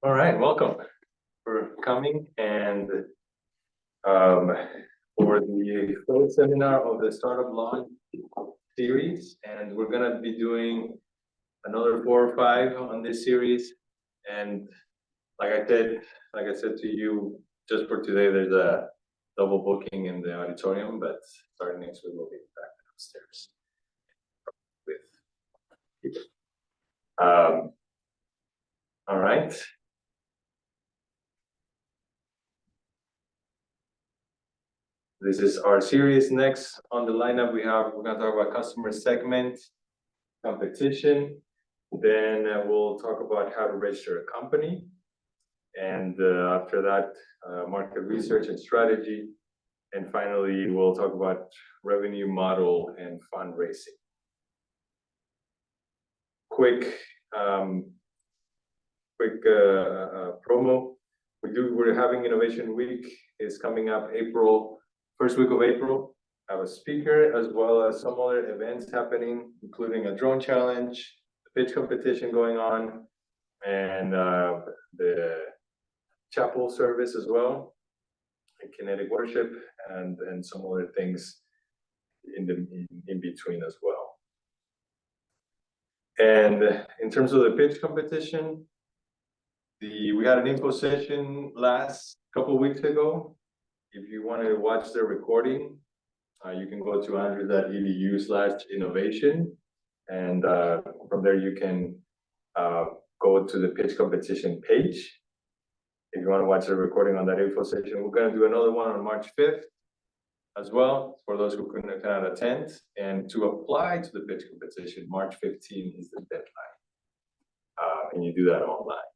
All right, welcome for coming and um, for the full seminar of the Startup Launch series. And we're gonna be doing another 4 or 5 on this series. And like I said to you, just for today, there's a double booking in the auditorium, but starting next week, we'll be back downstairs with people. All right. This is our series. Next on the lineup, we're gonna talk about customer segment, competition. Then we'll talk about how to register a company. And after that, market research and strategy. And finally, we'll talk about revenue model and fundraising. Quick promo. We're having Innovation Week. It's coming up first week of April. I have a speaker as well as some other events happening, including a drone challenge, a pitch competition going on, and the chapel service as well, and kinetic worship, and some other things in between as well. And in terms of the pitch competition, we had an info session last couple of weeks ago. If you want to watch the recording, you can go to andrews.edu/innovation, and from there you can go to the pitch competition page. If you want to watch the recording on that info session, we're going to do another one on March 5th as well, for those who cannot attend. And to apply to the pitch competition, March 15th is the deadline, and you do that online.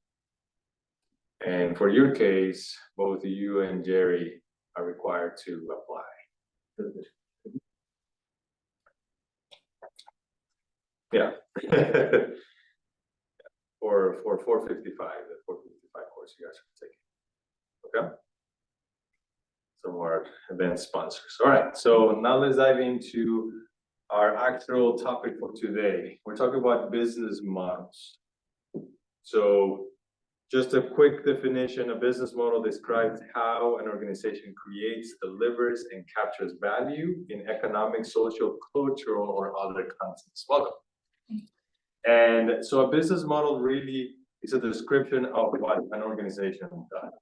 And for your case, both you and Jerry are required to apply. Yeah. For 455, the 455 course you guys are taking. Okay. Some more event sponsors. All right. So now let's dive into our actual topic for today. We're talking about business models. So just a quick definition: a business model describes how an organization creates, delivers, and captures value in economic, social, cultural, or other contexts. Welcome. And so a business model really is a description of what an organization does.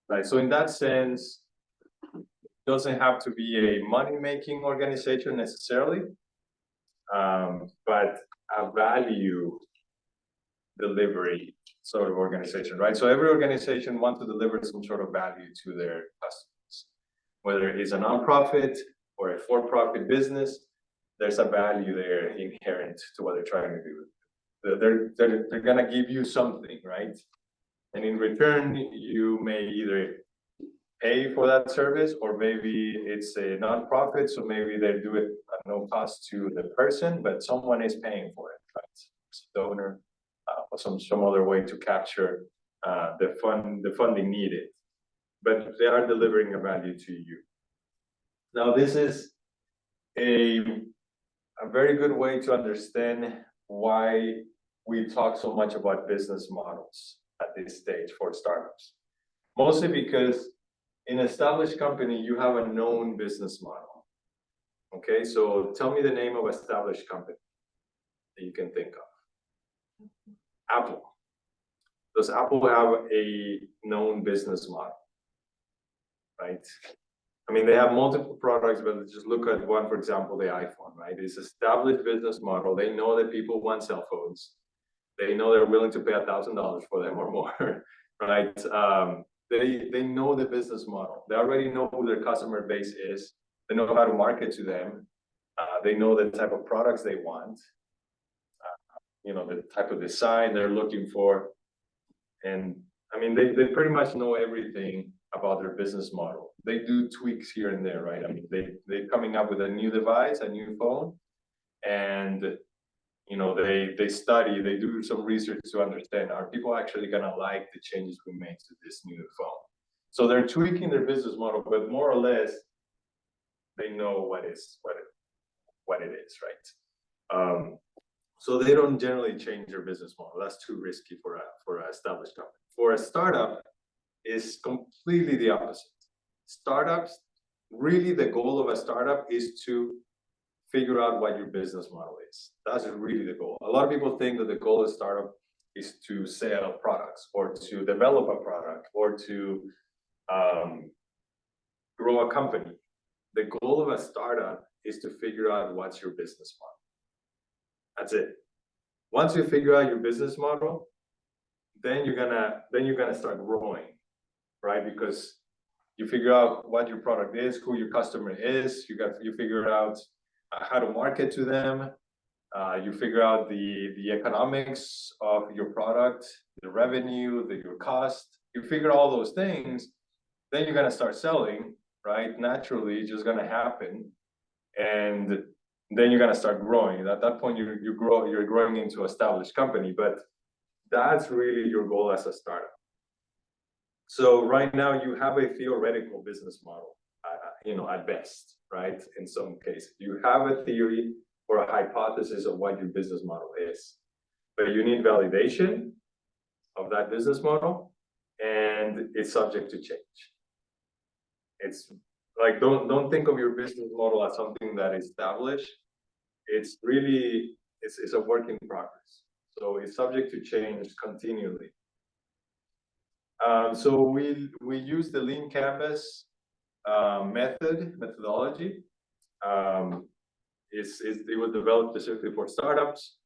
Right. So in that sense, it doesn't have to be a money-making organization necessarily, but a value delivery sort of organization, right? So every organization wants to deliver some sort of value to their customers, whether it's a nonprofit or a for-profit business. There's a value there inherent to what they're trying to do. They're gonna give you something, right? And in return, you may either pay for that service, or maybe it's a nonprofit, so maybe they do it at no cost to the person, but someone is paying for it, right? It's a donor, or some other way to capture the funding needed, but they are delivering a value to you. Now, this is a very good way to understand why we talk so much about business models at this stage for startups. Mostly because in an established company, you have a known business model. Okay, so tell me the name of an established company that you can think of. Apple. Does Apple have a known business model? Right? I mean, they have multiple products, but just look at one, for example, the iPhone, right? It's established business model. They know that people want cell phones. They know they're willing to pay $1,000 for them or more, right? They know the business model. They already know who their customer base is. They know how to market to them. They know the type of products they want. The type of design they're looking for. And I mean, they pretty much know everything about their business model. They do tweaks here and there, right? I mean, they're coming up with a new device, a new phone, and they study, they do some research to understand, are people actually gonna like the changes we made to this new phone? So they're tweaking their business model, but more or less, they know what it is, right? So they don't generally change their business model. That's too risky for an established company. For a startup, is completely the opposite. Startups, really the goal of a startup is to figure out what your business model is. That's really the goal. A lot of people think that the goal of startup is to sell products or to develop a product or to grow a company. The goal of a startup is to figure out what's your business model. That's it. Once you figure out your business model, then you're gonna start growing, right? Because you figure out what your product is, who your customer is. You figure out how to market to them. You figure out the economics of your product, the revenue, your cost. You figure all those things, then you're gonna start selling, right? Naturally, it's just gonna happen, and then you're gonna start growing. At that point, you're growing into an established company, but that's really your goal as a startup. So right now you have a theoretical business model, at best, right? In some cases, you have a theory or a hypothesis of what your business model is, but you need validation of that business model, and it's subject to change. It's like, don't think of your business model as something that is established. It's really, it's a work in progress. So it's subject to change continually. So we use the Lean Canvas methodology. It was developed specifically for startups,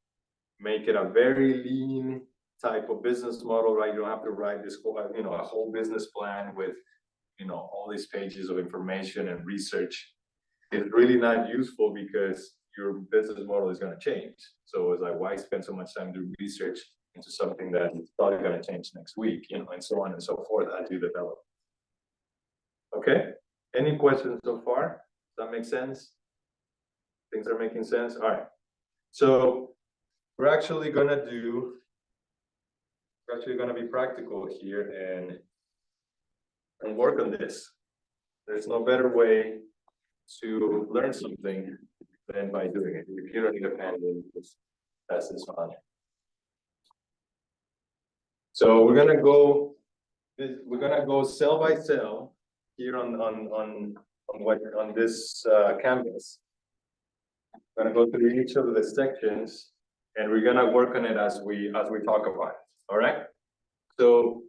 make it a very lean type of business model, right? You don't have to write this whole, a whole business plan with, all these pages of information and research. It's really not useful because your business model is going to change. So it's like, why spend so much time doing research into something that is probably going to change next week, and so on and so forth as you develop. Okay. Any questions so far? Does that make sense? Things are making sense? All right. So we're actually going to be practical here and work on this. There's no better way to learn something than by doing it. If you don't need a pen, then just pass this on. So we're gonna go cell by cell here on this canvas. We're gonna go through each of the sections, and we're gonna work on it as we talk about it. All right. So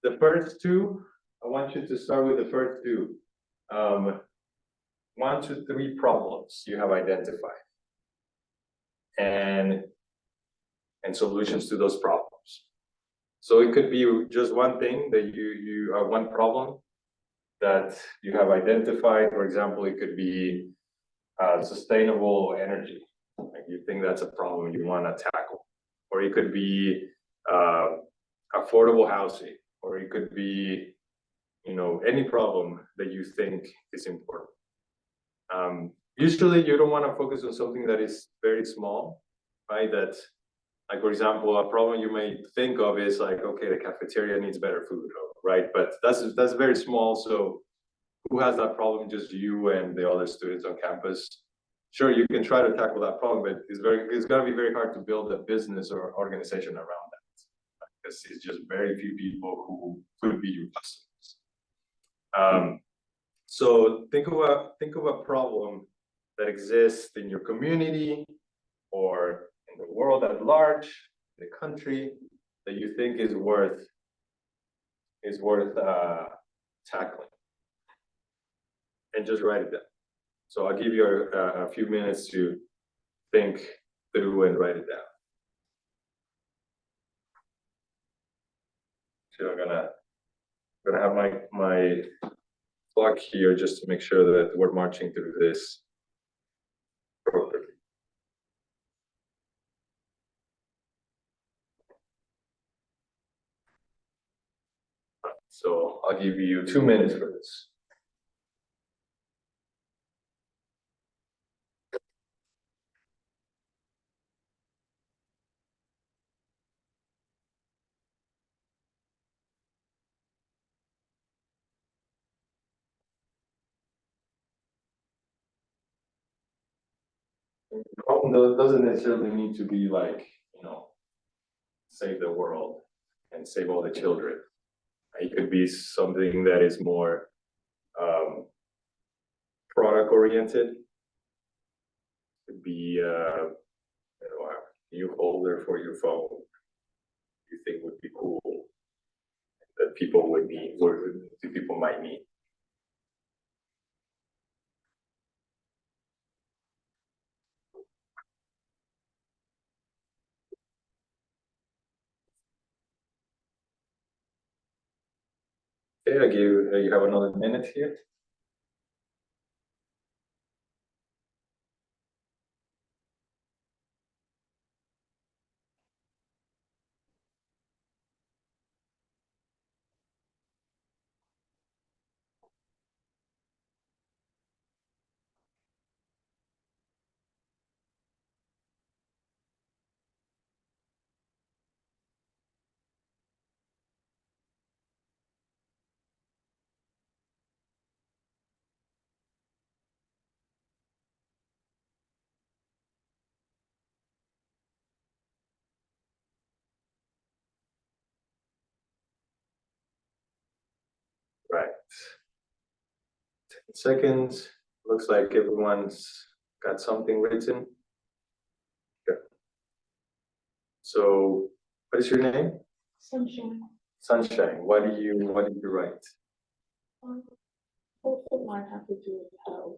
the first two, I want you to start with the first two. 1 to 3 problems you have identified, and solutions to those problems. So it could be just one thing that you one problem that you have identified. For example, it could be sustainable energy. Like you think that's a problem you want to tackle, or it could be affordable housing, or it could be any problem that you think is important. Usually you don't want to focus on something that is very small, right? That, like, for example, a problem you may think of is like, okay, the cafeteria needs better food, right? But that's very small. So who has that problem? Just you and the other students on campus. Sure, you can try to tackle that problem, but it's going to be very hard to build a business or organization around that, because it's just very few people who could be your customers. So think of a problem that exists in your community or in the world at large, the country, that you think is worth tackling, and just write it down. So I'll give you a few minutes to think through and write it down. So I'm gonna have my clock here just to make sure that we're marching through this properly. So I'll give you 2 minutes for this. problem doesn't necessarily need to be like, save the world and save all the children. It could be something that is more product oriented. Could be a new holder for your phone you think would be cool that people would need, or people might need. Okay, you have another minute here. Right. 10 seconds. Looks like everyone's got something written. Okay. So, what is your name? Sunshine. Sunshine. What did you write? Both of mine have to do with how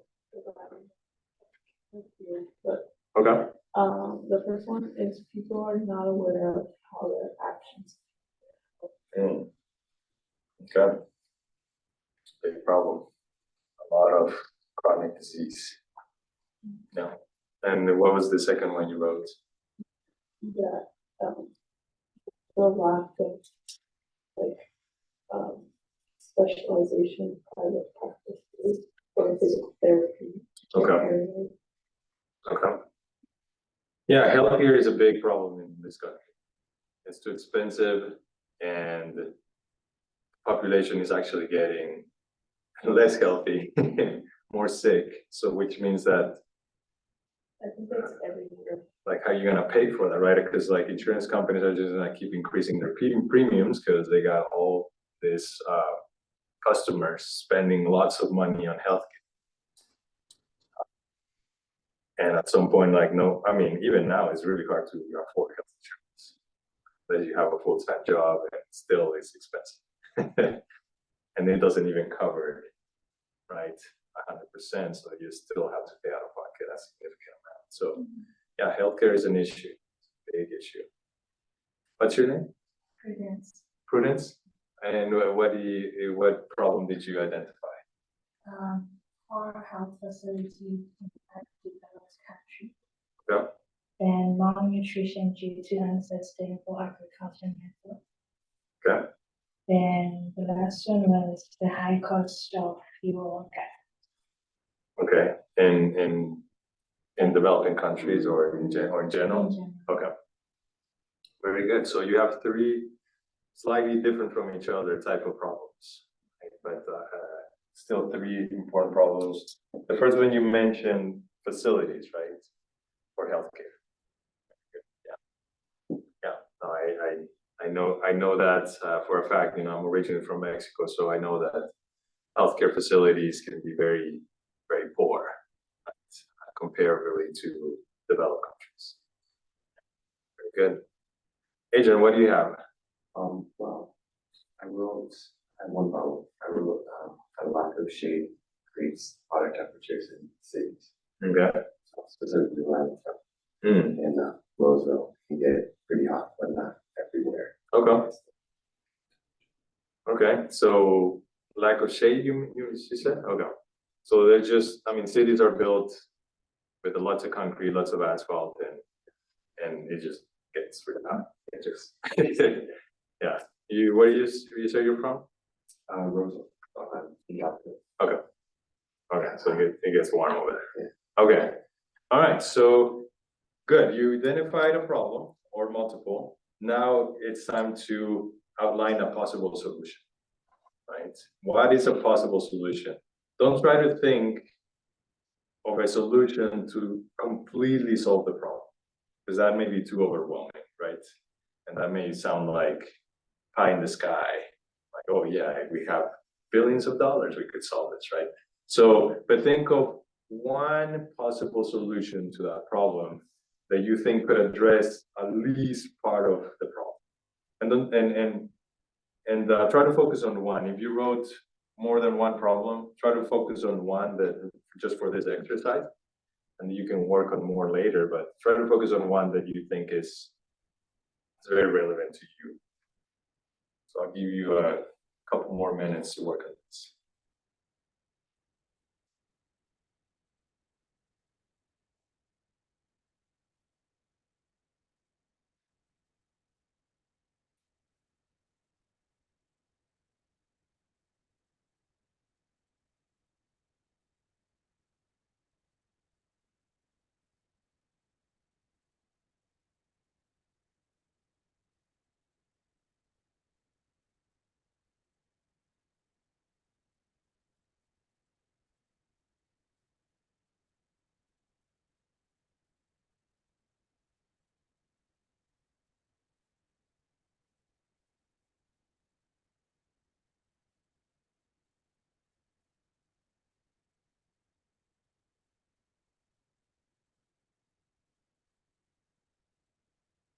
but Okay. the first one is people are not aware of how their actions. Okay. Big problem. A lot of chronic disease. No. And what was the second one you wrote? That the lack of specialization private practices for physical therapy. Okay. Okay. Yeah, healthcare is a big problem in this country. It's too expensive, and the population is actually getting less healthy, more sick. So, which means that, I think that's every year. like, how are you gonna pay for that, right? Because like insurance companies are just gonna keep increasing their premiums because they got all this customers spending lots of money on healthcare. And at some point, like, no, I mean, even now it's really hard to afford health insurance. That you have a full-time job and still it's expensive. And it doesn't even cover it, right? 100%. So you still have to pay out of pocket a significant amount. So yeah, healthcare is an issue, big issue. What's your name? Prudence. Prudence. And what problem did you identify? Our health facilities in developed country. Yeah. And malnutrition due to unsustainable agriculture method. Okay. And the last one was the high cost of fuel and gas. Okay. In developing countries or in general? In general. Okay. Very good. So you have three slightly different from each other type of problems, right? But still three important problems. The first one you mentioned facilities, right? For healthcare. Yeah. Yeah. No, I know that for a fact. I'm originally from Mexico, so I know that healthcare facilities can be very, very poor, right? Comparatively to developed countries. Very good. Adrian, what do you have? Well, I had one problem. I wrote a lack of shade creates hotter temperatures in cities. Okay. So specifically around Mm. in Roseville, you get pretty hot, but not everywhere. Okay. Okay. So lack of shade, you said? Okay. So they're just, cities are built with lots of concrete, lots of asphalt, and it just gets really hot. It just yeah. Where you say you're from? Roseville. Okay. Okay. So it gets warm over there. Yeah. Okay. All right. So good. You identified a problem or multiple. Now it's time to outline a possible solution. Right? What is a possible solution? Don't try to think of a solution to completely solve the problem. Because that may be too overwhelming, right? And that may sound like pie in the sky, like, oh yeah, we have billions of dollars, we could solve this, right? So, but think of one possible solution to that problem that you think could address at least part of the problem. And try to focus on one. If you wrote more than one problem, try to focus on one that just for this exercise, and you can work on more later, but try to focus on one that you think is very relevant to you. So I'll give you a couple more minutes to work on this.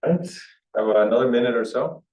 Right, have another minute or so.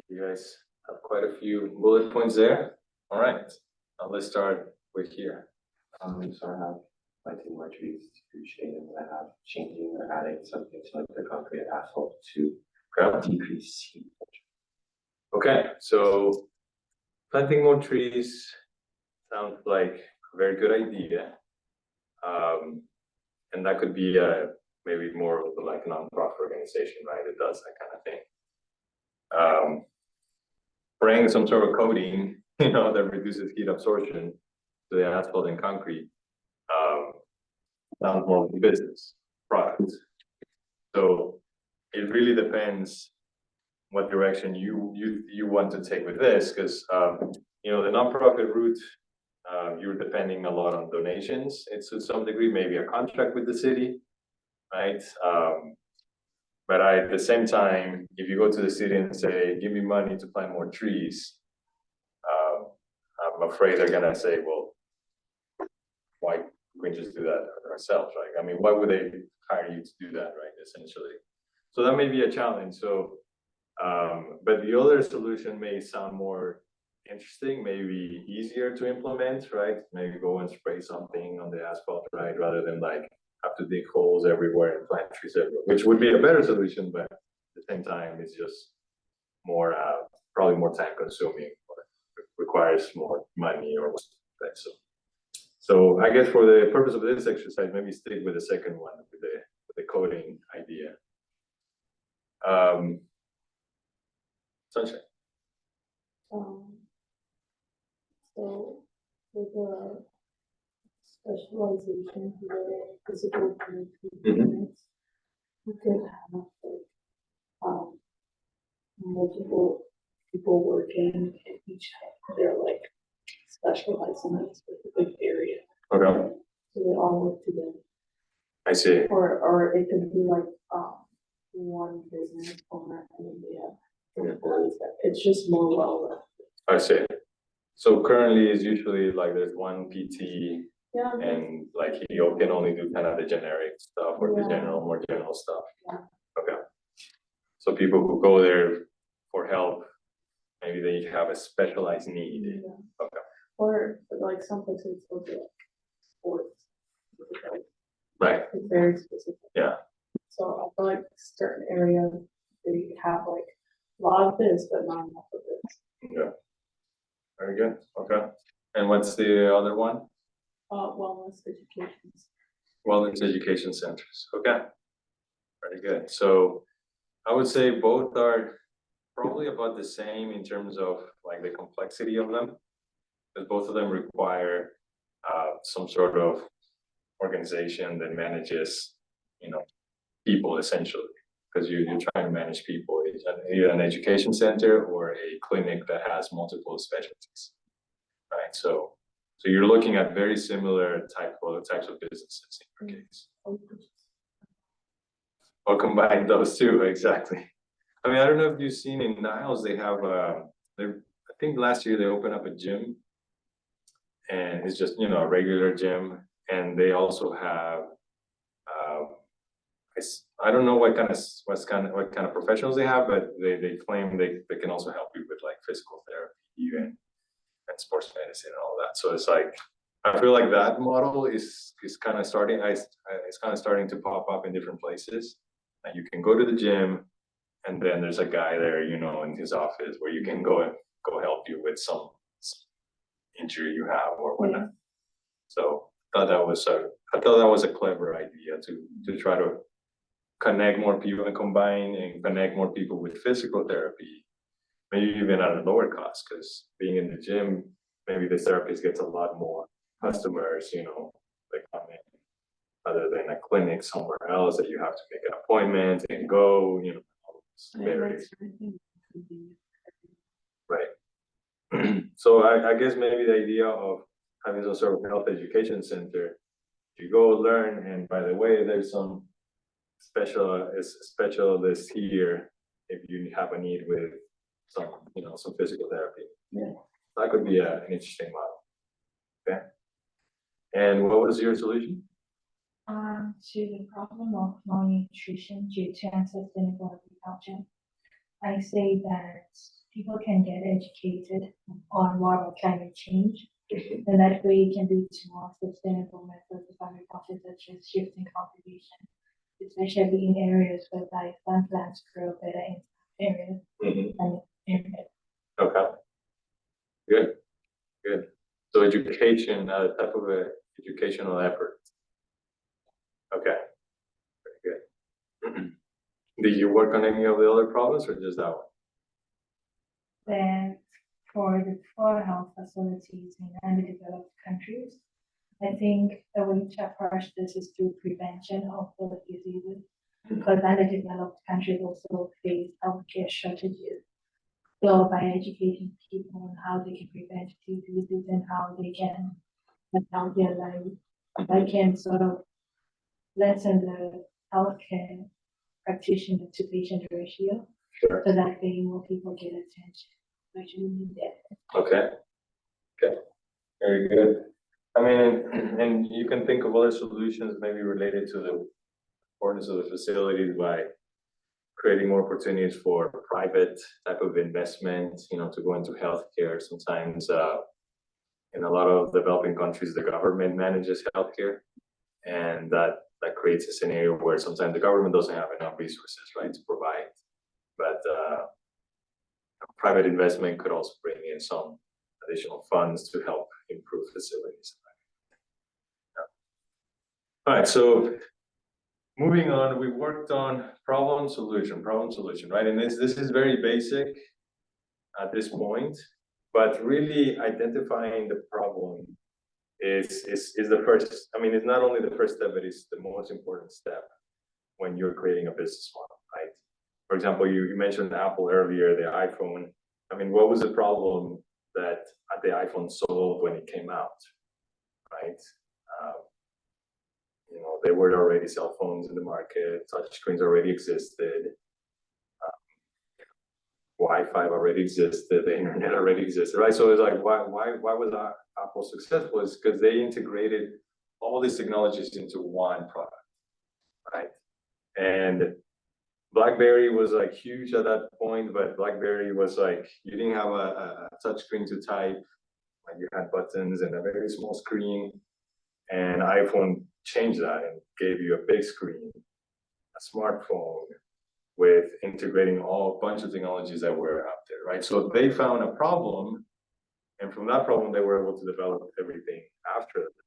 You guys have quite a few bullet points there. All right, now let's start with here. So I have planting more trees to shade, and I have changing or adding something to like the concrete asphalt to decrease heat. Okay, so planting more trees sounds like a very good idea. And that could be maybe more of like a nonprofit organization, right? It does that kind of thing. Spraying some sort of coating, that reduces heat absorption to the asphalt and concrete. Sounds more like a business product. So it really depends what direction you want to take with this, because the nonprofit route, you're depending a lot on donations. It's to some degree maybe a contract with the city, right? But at the same time, if you go to the city and say, give me money to plant more trees, I'm afraid they're gonna say, well, why can't we just do that ourselves, right? I mean, why would they hire you to do that, right, essentially? So that may be a challenge. So, but the other solution may sound more interesting, maybe easier to implement, right? Maybe go and spray something on the asphalt, right? Rather than like have to dig holes everywhere and plant trees everywhere, which would be a better solution, but at the same time, it's just more, probably more time consuming, or requires more money or right? So I guess for the purpose of this exercise, maybe stick with the second one, with the coding idea. Sunshine. So with the specialization for the physical units, you could have like multiple people working in each they're like specialized in a specific area. Okay. So they all work together. I see. Or it could be like one business owner and then they have employees that it's just more well. I see. So currently is usually like there's one PT, Yeah. and like he can only do kind of the generic stuff or the Yeah. more general stuff. Yeah. Okay. So people who go there for help, maybe they have a specialized need. Yeah. Okay. Or like some places will do like sports. Right. It's very specific. Yeah. So I feel like certain areas they have like a lot of this, but not enough of this. Yeah. Very good. Okay. And what's the other one? wellness education. Wellness education centers, okay. Very good, so I would say both are probably about the same in terms of like the complexity of them. Because both of them require some sort of organization that manages, people essentially. Because you're trying to manage people, either an education center or a clinic that has multiple specialties, right? So you're looking at very similar types of businesses in your case. Or combine those two, exactly. I mean, I don't know if you've seen in Niles, they have, I think last year they opened up a gym. And it's just, a regular gym. And they also have, I don't know what kind of professionals they have, but they claim they can also help you with like physical therapy and sports medicine and all that. So it's like, I feel like that model is kind of starting, it's kind of starting to pop up in different places. And you can go to the gym and then there's a guy there, in his office where you can go help you with some injury you have or whatnot. Yeah. So I thought that was a clever idea to try to connect more people and combine and connect more people with physical therapy, maybe even at a lower cost, because being in the gym, maybe the therapist gets a lot more customers, they come in, other than a clinic somewhere else that you have to make an appointment and go, right. So I guess maybe the idea of having some sort of health education center, you go learn, and by the way, there's some specialists here if you have a need with some physical therapy. Yeah. That could be an interesting model. Okay. And what was your solution? To the problem of malnutrition due to unsustainable agriculture, I say that people can get educated on what climate change, and that way it can lead to more sustainable methods of agriculture, such as shifting cultivation, especially in areas where like some plants grow better in areas than in areas. Okay. Good. So education, type of a educational effort. Okay. Very good. Did you work on any of the other problems or just that one? Then for the poor health facilities in underdeveloped countries, I think the way to approach this is through prevention of those diseases, because underdeveloped countries also face healthcare shortages. So by educating people on how they can prevent diseases and how they can have healthier lives, I can sort of lessen the healthcare practitioner to patient ratio, Sure. so that way more people get attention, which we need that. Okay. Very good. I mean, and you can think of other solutions maybe related to the importance of the facilities by creating more opportunities for private type of investment, to go into healthcare. Sometimes in a lot of developing countries, the government manages healthcare, and that creates a scenario where sometimes the government doesn't have enough resources, right, to provide. But private investment could also bring in some additional funds to help improve facilities. All right, so moving on, we worked on problem solution, right? And this is very basic at this point, but really identifying the problem is the first. I mean, it's not only the first step, but it's the most important step when you're creating a business model, right? For example, you mentioned Apple earlier, the iPhone. I mean, what was the problem that the iPhone solved when it came out, right? There were already cell phones in the market, touch screens already existed, Wi-Fi already existed, the internet already existed, right? So it's like, why was Apple successful? Is because they integrated all these technologies into one product, right? And BlackBerry was like huge at that point, but BlackBerry was like, you didn't have a touch screen to type, like you had buttons and a very small screen. And iPhone changed that and gave you a big screen, a smartphone with integrating a bunch of technologies that were out there, right? So they found a problem, and from that problem, they were able to develop everything after that.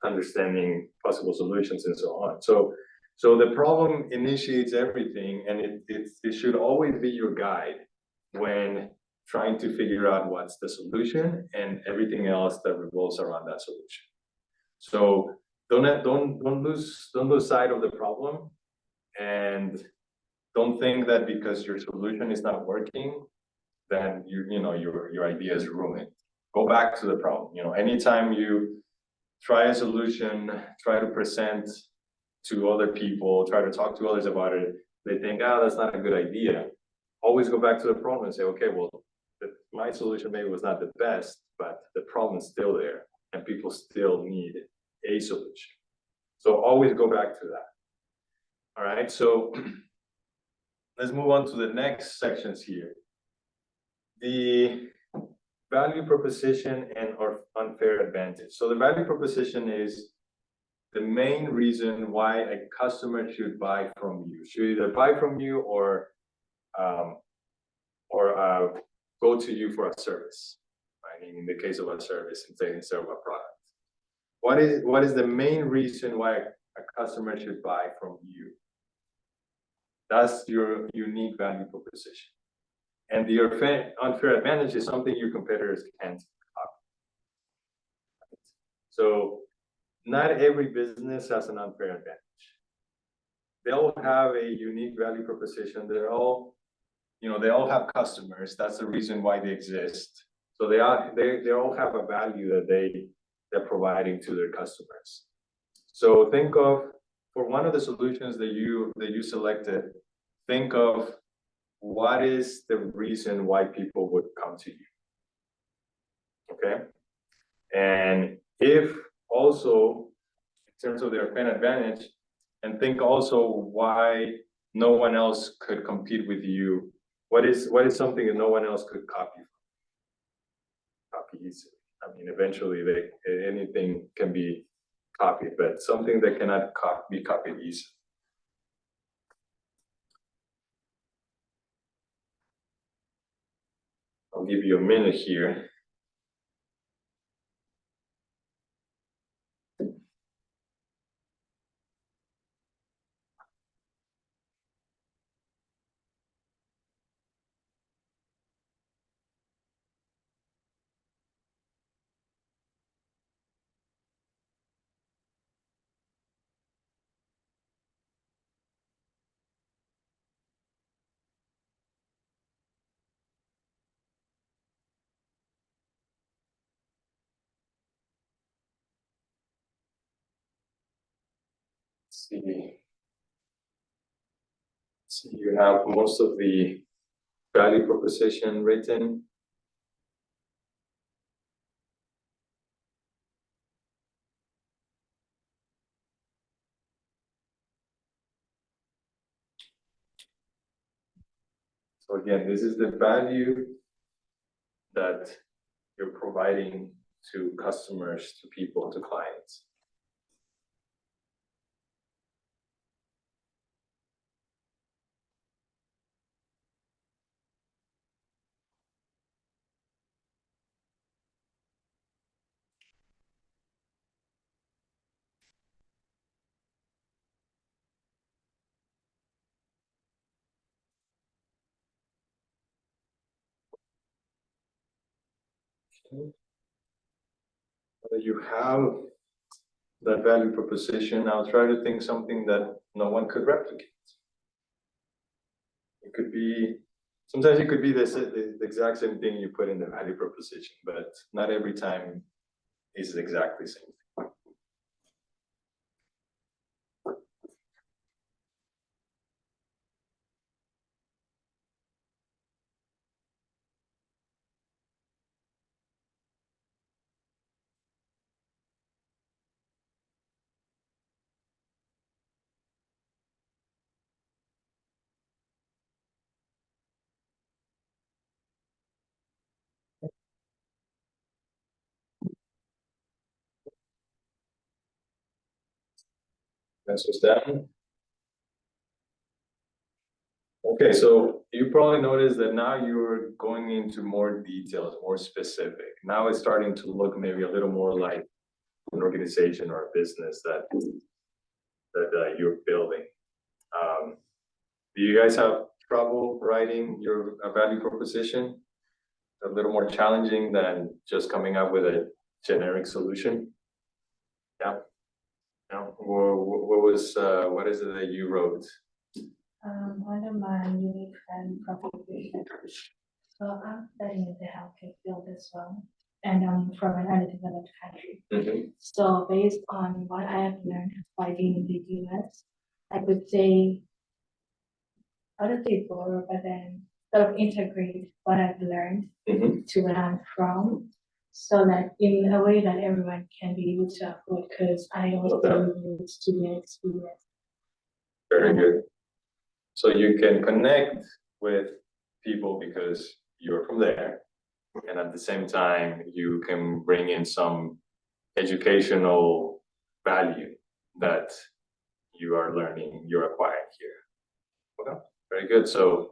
understanding possible solutions and so on. So the problem initiates everything, and it should always be your guide when trying to figure out what's the solution and everything else that revolves around that solution. So don't lose sight of the problem, and don't think that because your solution is not working, then your idea is ruined. Go back to the problem. Anytime you try a solution, try to present to other people, try to talk to others about it, they think, that's not a good idea. Always go back to the problem and say, okay, well, my solution maybe was not the best, but the problem is still there, and people still need a solution. So always go back to that. All right, so let's move on to the next sections here. The value proposition and or unfair advantage. So the value proposition is the main reason why a customer should buy from you. Should either buy from you or go to you for a service. Right? In the case of a service, instead of a product. What is the main reason why a customer should buy from you? That's your unique value proposition. And the unfair advantage is something your competitors can't copy. So not every business has an unfair advantage. They all have a unique value proposition. They all have customers. That's the reason why they exist. So they all have a value that they're providing to their customers. So think of, for one of the solutions that you selected, think of what is the reason why people would come to you. Okay? And if also, in terms of their fan advantage, and think also why no one else could compete with you. What is something that no one else could copy easily? I mean, eventually anything can be copied, but something that cannot be copied easily. I'll give you a minute here. See, you have most of the value proposition written. So again, this is the value that you're providing to customers, to people, to clients. You have that value proposition. Now try to think something that no one could replicate. It could be, sometimes it could be the exact same thing you put in the value proposition, but not every time is exactly the same thing. That's what's down. Okay, so you probably noticed that now you're going into more details, more specific. Now it's starting to look maybe a little more like an organization or a business that you're building. Do you guys have trouble writing your value proposition? A little more challenging than just coming up with a generic solution? Yeah. No. What is it that you wrote? One of my unique and proposition. So I'm studying in the healthcare field as well, and I'm from an underdeveloped country. Mm-hmm. So based on what I have learned by being in the US, I could say, I don't say borrow, but then sort of integrate what I've learned Mm-hmm. to where I'm from, so that in a way that everyone can be able to afford, because I also need to be experienced. Very good. So you can connect with people because you're from there, and at the same time, you can bring in some educational value that you are learning, you're acquiring here. Okay, very good. So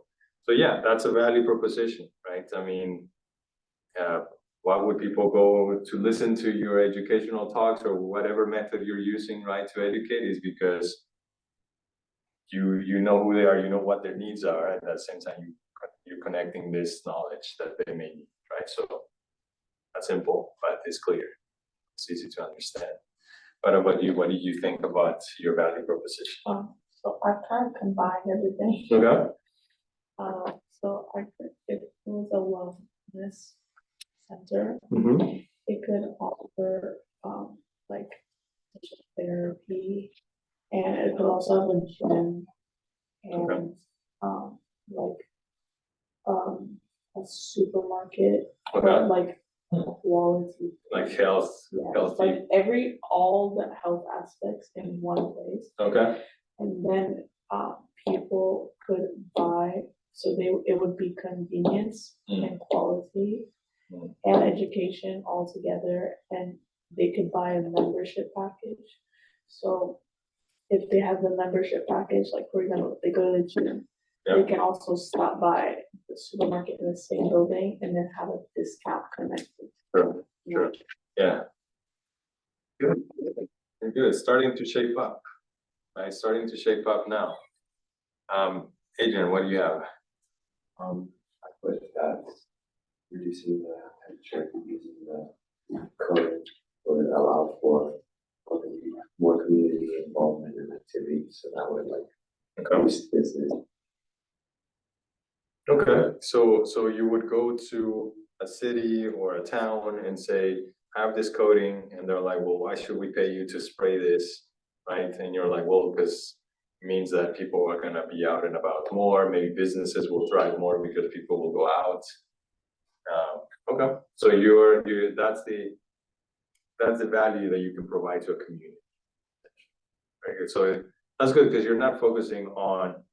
yeah, that's a value proposition, right? I mean, why would people go to listen to your educational talks or whatever method you're using, right, to educate? Is because you know who they are, you know what their needs are, and at the same time you're connecting this knowledge that they may need, right? So that's simple, but it's clear. It's easy to understand. What about you? What do you think about your value proposition? So I kind of combined everything. Okay. So if it was a wellness center, Mm-hmm. it could offer, like therapy, and it could also have a gym and, like, a supermarket, but Okay. like quality. Like health, Yeah, healthy. like all the health aspects in one place. Okay. And then, people could buy, so it would be convenience and quality and education all together, and they could buy a membership package. So if they have the membership package, like for example, if they go to the gym, they Yeah. can also stop by the supermarket in the same building and then have a discount connected. Sure. you know? Yeah. Good. Very good. Starting to shape up. Right. Starting to shape up now. Adrian, what do you have? I put that reducing the temperature using the code would allow for more community involvement and activity, so that would like Okay. boost business. Okay. So you would go to a city or a town and say, have this coating, and they're like, well, why should we pay you to spray this? Right. And you're like, well, because it means that people are gonna be out and about more, maybe businesses will thrive more because people will go out. Okay. So that's the value that you can provide to a community. Very good. So that's good because you're not focusing on,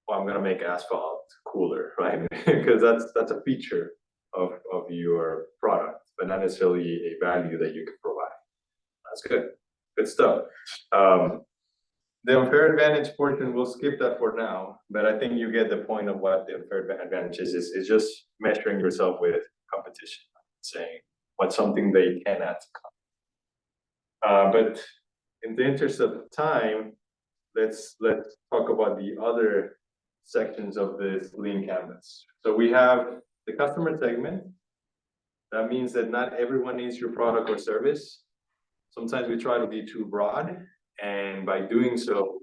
well, I'm gonna make asphalt cooler, right? Because that's a feature of your product, but not necessarily a value that you can provide. That's good. Good stuff. The unfair advantage portion, we'll skip that for now, but I think you get the point of what the unfair advantage is. It's just measuring yourself with competition, saying what's something they cannot come. But in the interest of time, let's talk about the other sections of this lean canvas. So we have the customer segment. That means that not everyone needs your product or service. Sometimes we try to be too broad, and by doing so,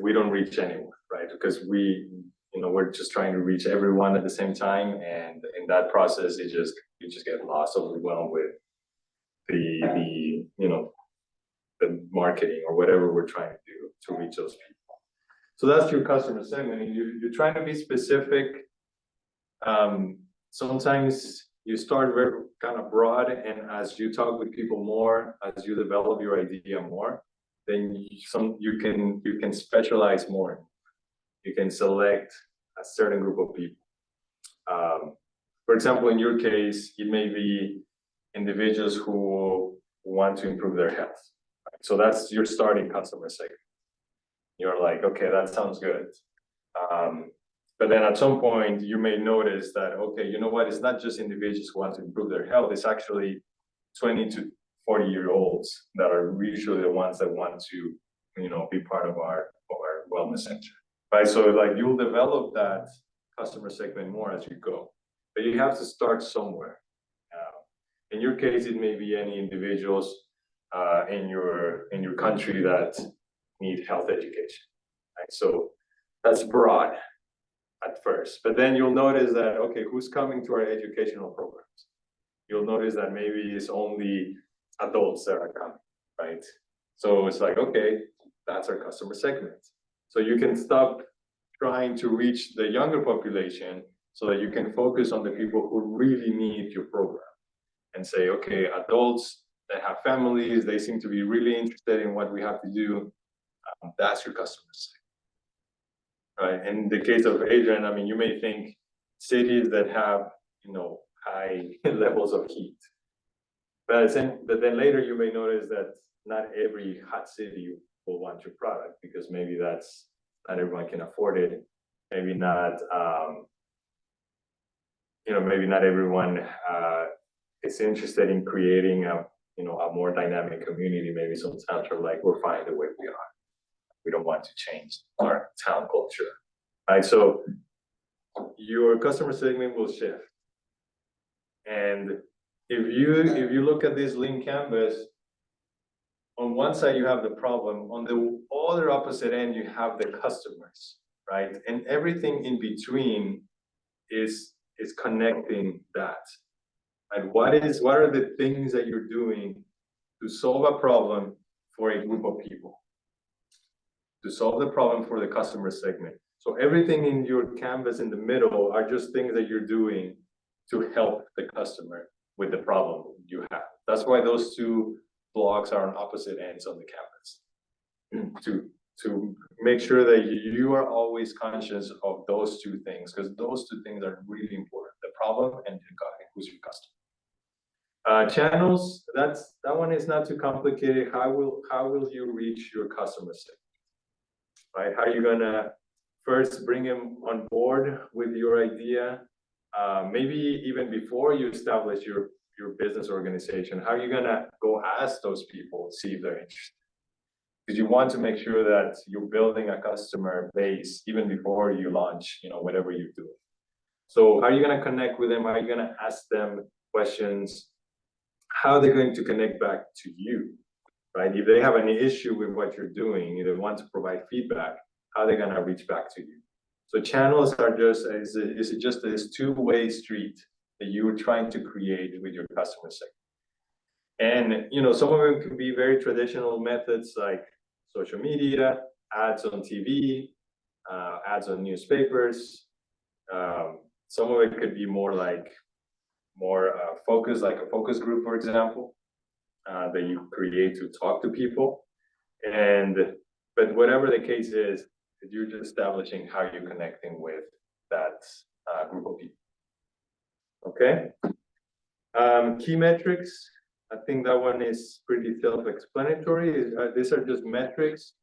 we don't reach anyone, right? Because we're just trying to reach everyone at the same time, and in that process, you just get lost, overwhelmed with the marketing or whatever we're trying to do to reach those people. So that's your customer segment, and you're trying to be specific. Sometimes you start very kind of broad, and as you talk with people more, as you develop your idea more, then you can specialize more. You can select a certain group of people. For example, in your case, it may be individuals who want to improve their health. Right? So that's your starting customer segment. You're like, okay, that sounds good. But then at some point, you may notice that, okay, you know what, it's not just individuals who want to improve their health, it's actually 20 to 40-year-olds that are usually the ones that want to, be part of our wellness center, right? So like you'll develop that customer segment more as you go, but you have to start somewhere. In your case, it may be any individuals in your country that need health education, right? So that's broad at first, but then you'll notice that, okay, who's coming to our educational programs? You'll notice that maybe it's only adults that are coming, right? So it's like, okay, that's our customer segment. So you can stop trying to reach the younger population so that you can focus on the people who really need your program and say, okay, adults that have families, they seem to be really interested in what we have to do. That's your customer segment, right? In the case of Adrian, I mean, you may think cities that have, high levels of heat. But then later you may notice that not every hot city will want your product because maybe not everyone can afford it. Maybe not, maybe not everyone is interested in creating a more dynamic community. Maybe some towns are like, we're fine the way we are. We don't want to change our town culture, right? So your customer segment will shift. And if you look at this lean canvas, on one side you have the problem, on the other opposite end you have the customers, right? And everything in between is connecting that. And what are the things that you're doing to solve a problem for a group of people, to solve the problem for the customer segment? So everything in your canvas in the middle are just things that you're doing to help the customer with the problem you have. That's why those two blocks are on opposite ends on the canvas, to make sure that you are always conscious of those two things, because those two things are really important: the problem and who's your customer. Channels, that one is not too complicated. How will you reach your customer segment, right? How are you gonna first bring them on board with your idea? Maybe even before you establish your business organization, how are you gonna go ask those people, see if they're interested? Because you want to make sure that you're building a customer base even before you launch, whatever you're doing. So how are you gonna connect with them? How are you gonna ask them questions? How are they going to connect back to you, right? If they have any issue with what you're doing, if they want to provide feedback, how are they gonna reach back to you? So channels are just this two-way street that you're trying to create with your customer segment. And some of them can be very traditional methods like social media, ads on TV, ads on newspapers. Some of it could be more focused, like a focus group, for example, that you create to talk to people. But whatever the case is, you're just establishing how you're connecting with that group of people. Okay. Key metrics. I think that one is pretty self-explanatory. These are just metrics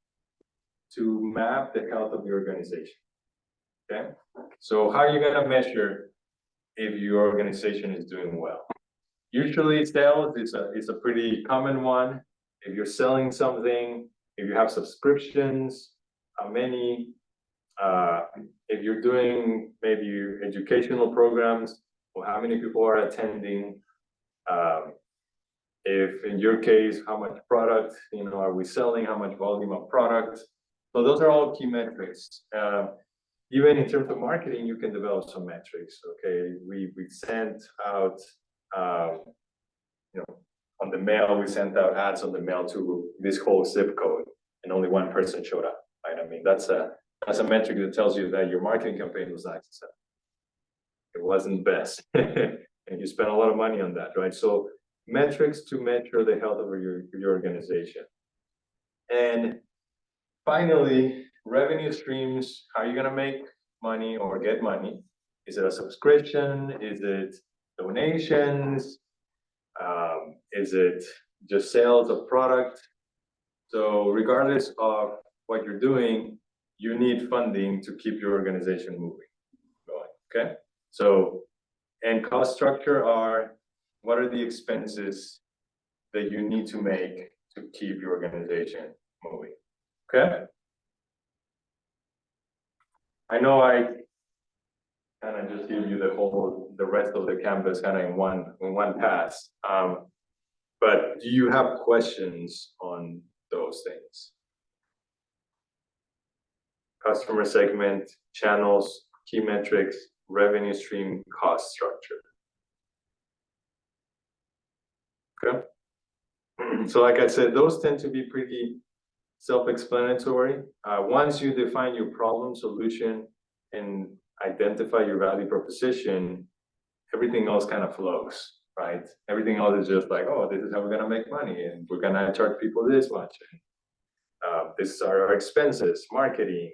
to map the health of your organization. Okay. So how are you gonna measure if your organization is doing well? Usually sales is a pretty common one. If you're selling something, if you have subscriptions, how many, if you're doing maybe educational programs, or how many people are attending, if in your case, how much product, are we selling, how much volume of product. So those are all key metrics. Even in terms of marketing, you can develop some metrics. Okay, we sent out, on the mail, we sent out ads on the mail to this whole zip code, and only one person showed up. Right? I mean, that's a metric that tells you that your marketing campaign was not successful. It wasn't best, and you spent a lot of money on that, right? So metrics to measure the health of your organization. And finally, revenue streams. How are you gonna make money or get money? Is it a subscription? Is it donations? Is it just sales of product? So regardless of what you're doing, you need funding to keep your organization moving. Okay, so, and cost structure are, what are the expenses that you need to make to keep your organization moving? Okay? I know I kind of just give you the rest of the canvas kind of in one pass. But do you have questions on those things? Customer segment, channels, key metrics, revenue stream, cost structure. Okay. So like I said, those tend to be pretty self-explanatory. Once you define your problem solution and identify your value proposition, everything else kind of flows, right? Everything else is just like, oh, this is how we're gonna make money, and we're gonna charge people this much. This are our expenses, marketing,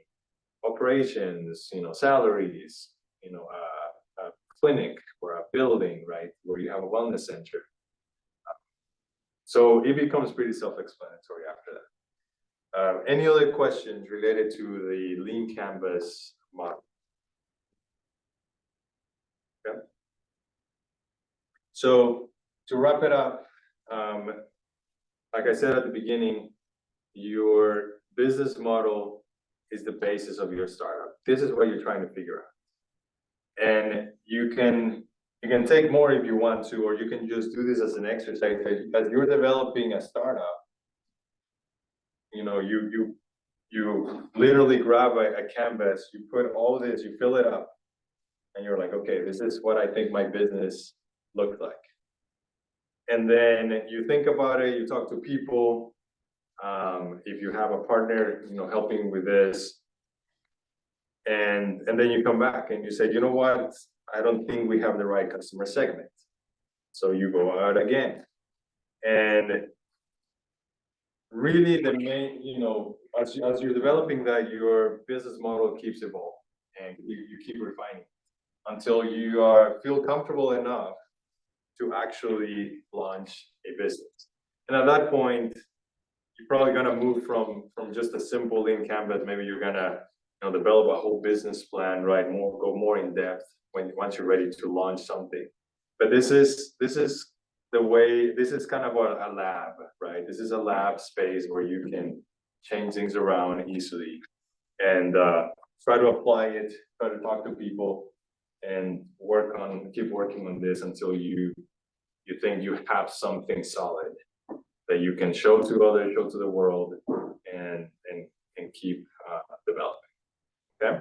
operations, salaries, a clinic or a building, right, where you have a wellness center. So it becomes pretty self-explanatory after that. Any other questions related to the Lean Canvas model? Okay. So to wrap it up, like I said at the beginning, your business model is the basis of your startup. This is what you're trying to figure out. And you can take more if you want to, or you can just do this as an exercise. As you're developing a startup, you literally grab a canvas, you put all this, you fill it up, and you're like, okay, this is what I think my business looks like. And then you think about it, you talk to people. If you have a partner, helping with this, and then you come back and you say, you know what, I don't think we have the right customer segment. So you go out again, and really the main, as you're developing that, your business model keeps evolving, and you keep refining until you feel comfortable enough to actually launch a business. And at that point, you're probably gonna move from just a simple Lean Canvas. Maybe you're gonna develop a whole business plan, right? Go more in depth once you're ready to launch something. But this is the way. This is kind of a lab, right? This is a lab space where you can change things around easily and try to apply it, try to talk to people, and keep working on this until you think you have something solid that you can show to others, show to the world, and keep developing. Okay.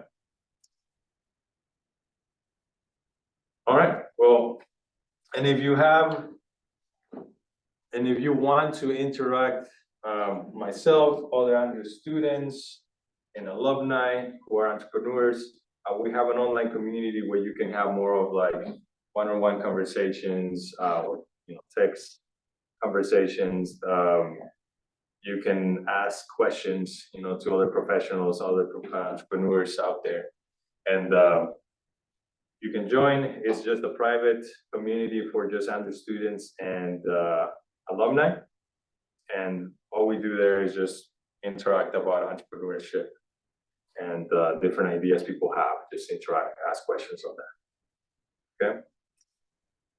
All right. Well, and if you want to interact, myself, other Andrew students, and alumni who are entrepreneurs, we have an online community where you can have more of like one-on-one conversations, text conversations. You can ask questions, to other professionals, other entrepreneurs out there, and you can join. It's just a private community for just Andrew students and alumni, and all we do there is just interact about entrepreneurship and different ideas people have. Just interact, ask questions on that. Okay.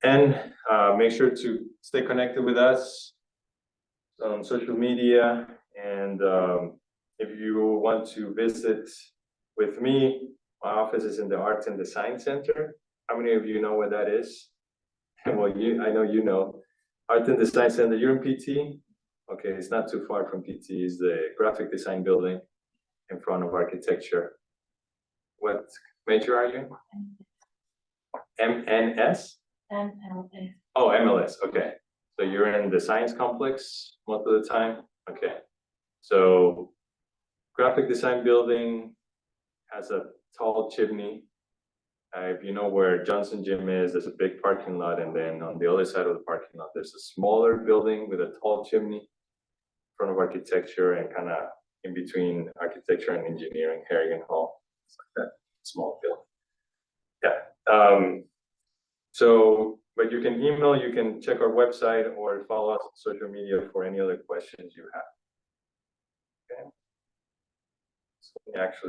And make sure to stay connected with us on social media. And if you want to visit with me, my office is in the Arts and Design Center. How many of you know where that is? Well, I know you know. Art and Design Center, you're in PT? Okay, it's not too far from PT. It's the graphic design building in front of architecture. What major are you in? MNS? MLS. Oh, MLS, okay. So you're in the science complex most of the time? Okay. So graphic design building has a tall chimney. If you know where Johnson Gym is, there's a big parking lot, and then on the other side of the parking lot, there's a smaller building with a tall chimney in front of architecture, and kind of in between architecture and engineering, Harrigan Hall. It's like that small building. Yeah. But you can email, you can check our website, or follow us on social media for any other questions you have. Okay. So actually.